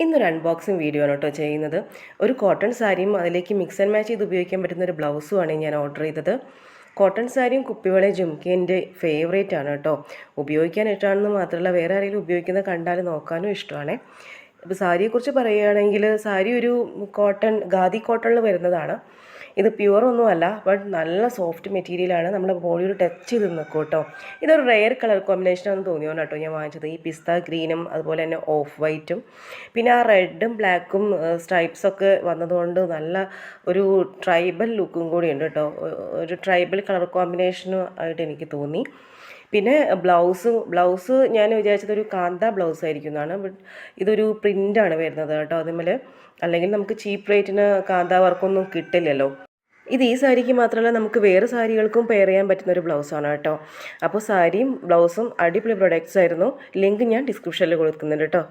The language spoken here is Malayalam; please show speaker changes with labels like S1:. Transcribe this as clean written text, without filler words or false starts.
S1: ഇന്നൊരു അൺബോക്സിങ് വീഡിയോ ആണ് കേട്ടോ ചെയ്യുന്നത്. ഒരു കോട്ടൺ സാരിയും അതിലേക്ക് മിക്സ് ആൻഡ് മാച്ച് ചെയ്ത് ഉപയോഗിക്കാൻ പറ്റുന്ന ഒരു ബ്ലൗസുമാണ് ഞാൻ ഓർഡർ ചെയ്തത്. കോട്ടൺ സാരിയും കുപ്പിവളയും ജുംക്കയും എൻ്റെ ഫേവറേറ്റ് ആണ് കേട്ടോ. ഉപയോഗിക്കാൻ ഇഷ്ടമാണെന്ന് മാത്രമല്ല, വേറെ ആരെങ്കിലും ഉപയോഗിക്കുന്നത് കണ്ടാൽ നോക്കാനും ഇഷ്ടമാണ്. ഇപ്പോൾ സാരിയെക്കുറിച്ച് പറയുകയാണെങ്കിൽ, സാരി ഒരു ഖാദി കോട്ടണിൽ വരുന്നതാണ്. ഇത് പ്യുവറൊന്നുമല്ല, ബട്ട് നല്ല സോഫ്റ്റ് മെറ്റീരിയലാണ്. നമ്മുടെ ബോഡിയോട് ടച്ച് ചെയ്ത് നിൽക്കും കേട്ടോ. ഇതൊരു റെയർ കളർ കോമ്പിനേഷനാണെന്ന് തോന്നിയോണ്ട് കേട്ടോ ഞാൻ വാങ്ങിച്ചത്. ഈ പിസ്ത ഗ്രീനും അതുപോലെ തന്നെ ഓഫ് വൈറ്റും പിന്നെ ആ റെഡും ബ്ലാക്കും സ്ട്രൈപ്സൊക്കെ വന്നതുകൊണ്ട് നല്ല ഒരു ട്രൈബൽ ലുക്കും കൂടി ഉണ്ട് കേട്ടോ. ഒരു ട്രൈബൽ കളർ കോമ്പിനേഷനും ആയിട്ട് എനിക്ക് തോന്നി. പിന്നെ ബ്ലൗസ് ഞാൻ വിചാരിച്ചത് ഒരു കാന്ത ബ്ലൗസ് ആയിരിക്കും എന്നാണ്. ബട്ട് ഇതൊരു പ്രിൻ്റാണ് വരുന്നത് കേട്ടോ അതുമ്മൽ. അല്ലെങ്കിൽ നമുക്ക് ചീപ്പ് റേറ്റിന് കാന്ത വർക്കൊന്നും കിട്ടില്ലല്ലോ. ഇത് ഈ സാരിക്ക് മാത്രമല്ല, നമുക്ക് വേറെ സാരികൾക്കും പെയർ ചെയ്യാൻ പറ്റുന്ന ഒരു ബ്ലൗസാണ് കേട്ടോ. അപ്പോൾ സാരിയും ബ്ലൗസും അടിപൊളി പ്രൊഡക്റ്റ്സ് ആയിരുന്നു. ലിങ്ക് ഞാൻ ഡിസ്ക്രിപ്ഷനിൽ കൊടുക്കുന്നുണ്ട് കേട്ടോ.